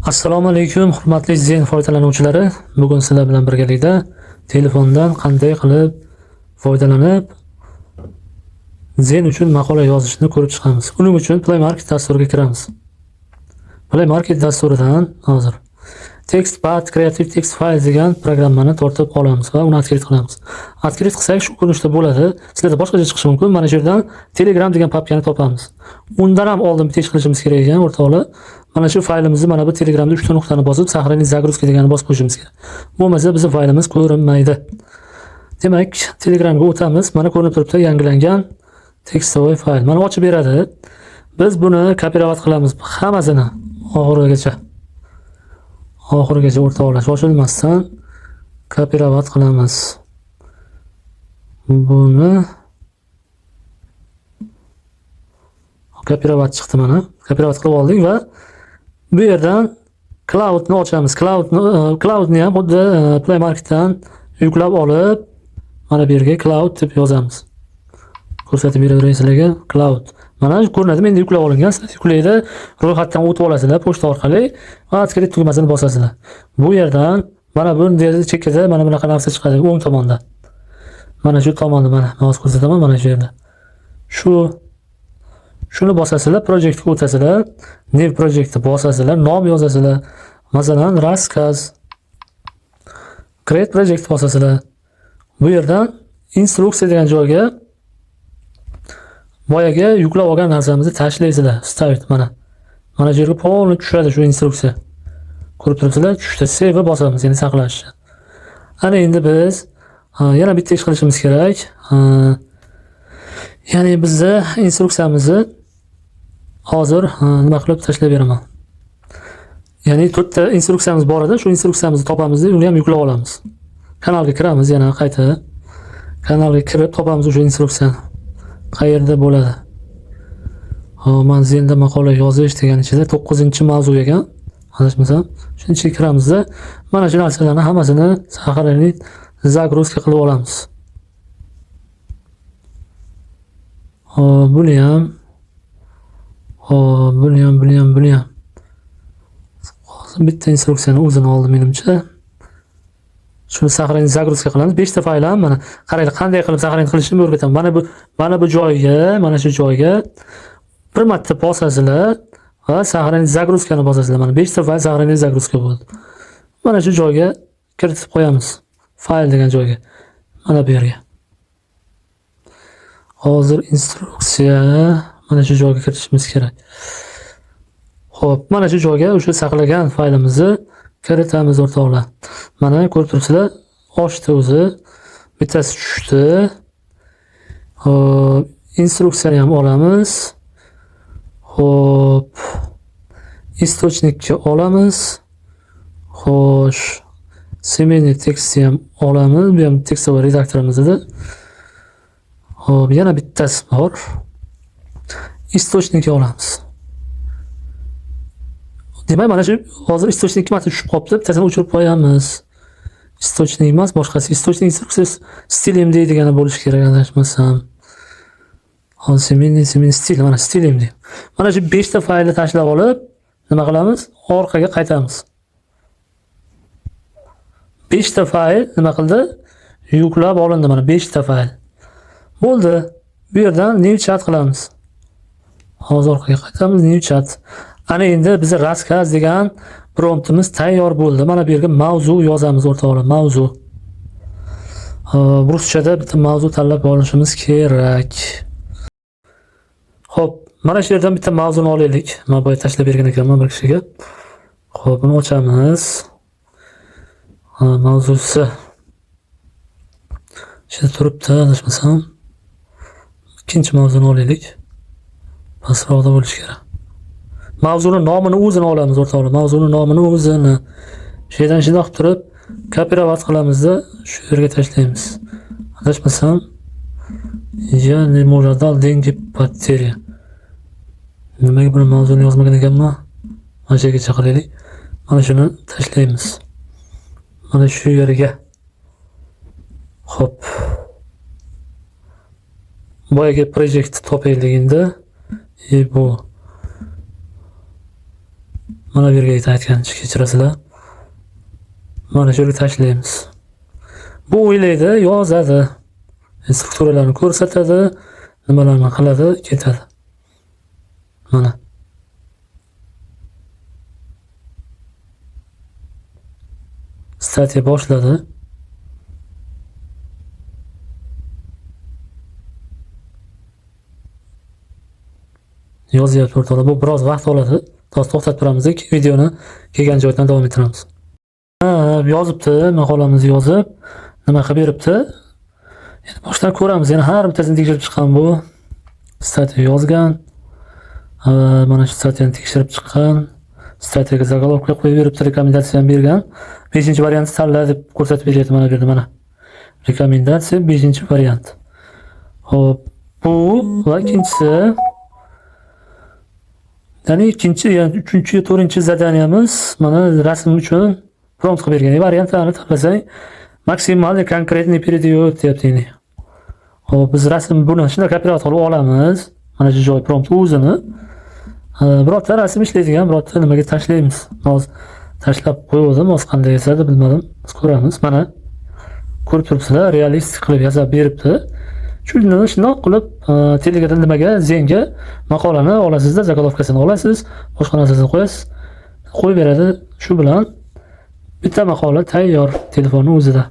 Assalomu alaykum, hurmatli Zen foydalanuvchilari. Bugun sizlar bilan birgalikda telefondan qanday qilib foydalanib Zen uchun maqola yozishni ko'rib chiqamiz. Uning uchun Play Market dasturiga kiramiz. Play Market dasturidan hozir TextPad Creative Text File degan programmani tortib olamiz va uni aktiv qilamiz. Aktiv qilsak shu ko'rinishda bo'ladi. Sizlarda boshqacha chiqishi mumkin. Mana shu yerdan Telegram degan papkani topamiz. Undan ham oldin bitta ish qilishimiz kerak ekan, o'rtoqlar. Mana shu faylimizni mana bu Telegramda 3 ta nuqtani bosib, сохранить загрузка deganini bosib qo'yishimiz kerak. Bo'lmasa bizning faylimiz ko'rinmaydi. Demak, Telegramga o'tamiz. Mana ko'rinib turibdi, yangilangan tekstovoy fayl. Mana ochib beradi. Biz buni kopirovat qilamiz hammasini oxirigacha. Oxirigacha o'rtoqlar, shoshilmasdan kopirovat qilamiz. Buni kopirovat chiqdi mana. Kopirovat qilib oldik va bu yerdan cloudni ochamiz. Cloudni ham xuddi Play Marketdan yuklab olib, mana bu yerga cloud deb yozamiz. Ko'rsatib beraverayman sizlarga. Cloud. Mana ko'rinadi, menda yuklab olingan. Siz yuklaydi, ro'yxatdan o'tib olasizlar pochta orqali va aktiv tugmasini bosasizlar. Bu yerdan mana bu chekkada mana bunaqa narsa chiqadi o'ng tomonda. Mana shu tomonda mana mouse ko'rsataman mana shu yerda. Shuni bosasizlar, projektga o'tasizlar, new projektni bosasizlar, nom yozasizlar. Masalan, Raskaz create project bosasizlar. Bu yerdan instruksiya degan joyga boyaga yuklab olgan narsamizni tashlaysizlar. Start mana. Mana shu yerga polni tushadi shu instruksiya. Ko'rib turibsizlar, tushdi. Save bosamiz, ya'ni saqlash. Ana endi biz yana bitta ish qilishimiz kerak. Ya'ni bizda instruksiyamizni hozir nima qilib tashlab beraman. Ya'ni 4 ta instruksiyamiz bor edi, shu instruksiyamizni topamiz, uni ham yuklab olamiz. Kanalga kiramiz, yana qayta kanalga kirib topamiz o'sha instruksiyani. Qayerda bo'ladi? Men Zen'da maqola yozish degan ichida 9-mavzu ekan. Adashmasam, shuni ichiga kiramizda mana shu narsalarni hammasini сохранить загрузка qilib olamiz. Buni ham bitta instruksiyani o'zini oldi menimcha. Shuni сохранить загрузка qilamiz. 5 ta fayl ham mana qaranglar qanday qilib сохранить qilishni o'rgataman. Mana bu joyga, mana shu joyga bir marta bosasizlar va сохранить загрузкani bosasizlar. Mana 5 ta fayl сохранить загрузка bo'ldi. Mana shu joyga kiritib qo'yamiz. Fayl degan joyga. Mana bu yerga. Hozir instruksiya mana shu joyga kiritishimiz kerak. Xo'p, mana shu joyga o'sha saqlagan faylimizni kiritamiz o'rtoqlar. Mana ko'rib turibsizlar, ochdi o'zi. Bittasi tushdi. Xo'p, instruksiyani ham olamiz. Xo'p, источникka olamiz. Xo'sh, semeyni tekstni ham olamiz. Bu ham tekstovoy redaktorimizda. Xo'p, yana bittasi bor. Источникka olamiz. Demak, mana shu hozir источникka marta tushib qolibdi. Bittasini o'chirib qo'yamiz. Источник emas, boshqasi. Источник instruksiyasi stilim deydigani bo'lishi kerak, adashmasam. Hozir semeyni stil, mana stilim deydi. Mana shu 5 ta faylni tashlab olib, nima qilamiz? Orqaga qaytamiz. 5 ta fayl nima qildi? Yuklab olindi mana 5 ta fayl. Bo'ldi. Bu yerdan new chat qilamiz. Hozir orqaga qaytamiz, new chat. Ana endi biz Raskaz degan promptimiz tayyor bo'ldi. Mana bu yerga mavzu yozamiz o'rtoqlar, mavzu. Ruschada bitta mavzu tanlab olishimiz kerak. Xo'p, mana shu yerdan bitta mavzuni olaylik. Men boya tashlab bergan ekanman bir kishiga. Xo'p, buni ochamiz. Mavzusi. Shunda turibdi, adashmasam. Ikkinchi mavzuni olaylik. Pastroqda bo'lishi kerak. Mavzuning nomini o'zini olamiz o'rtoqlar. Mavzuning nomini o'zini. Shundan shunday qilib turib, kopirovat qilamizda shu yerga tashlaymiz. Adashmasam, ya ne mo'jadal dengi bakteriya. Nimaga buni mavzuni yozmagan ekanman? Mana shu yerga chiqaraylik. Mana shuni tashlaymiz. Mana shu yerga. Xo'p. Boyaga projekt topaylik endi. Bu Mana bu yerga aytgancha kechirasizlar. Mana shu yerga tashlaymiz. Bu o'ylaydi, yozadi. Strukturalarni ko'rsatadi, nimalarni qiladi, ketadi. Mana. Statiya boshladi. Yozyapti o'rtoqlar. Bu biroz vaqt oladi. To'xtatib turamiz, videoni kelgan joydan davom ettiramiz. Yozibdi, maqolamizni yozib, nima qilib beribdi? Endi boshdan ko'ramiz. Yana har bittasini tekshirib chiqqan bu. Statiya yozgan. Mana shu statiyani tekshirib chiqqan. Statiyaga zagolovka qo'yib beribdi, rekomendatsiya ham bergan. 5-variantni tanla deb ko'rsatib beryapti mana bu yerda mana. Rekomendatsiya 5-variant. Xo'p, bu va ikkinchisi. Ya'ni ikkinchi, yani 3-chi, 4-chi zadaniyamiz mana rasm uchun prompt qilib bergan. Variantlarni tanlasang, maksimal konkretniy период deyapti. Xo'p, biz rasm buni shunday kopirovat qilib olamiz. Mana shu joy prompt o'zini. Birorta rasm ishlaydigan, birorta nimaga tashlaymiz. Hozir tashlab qo'ydim, hozir qanday yasadi bilmadim. Biz ko'ramiz. Mana ko'rib turibsizlar, realistik qilib yasab beribdi. Shundoq qilib Telegram nimaga, Zenga maqolani olasizda, zagolovkasini olasiz, boshqa narsasini qo'yasiz, qo'yib beradi. Shu bilan bitta maqola tayyor telefonning o'zida.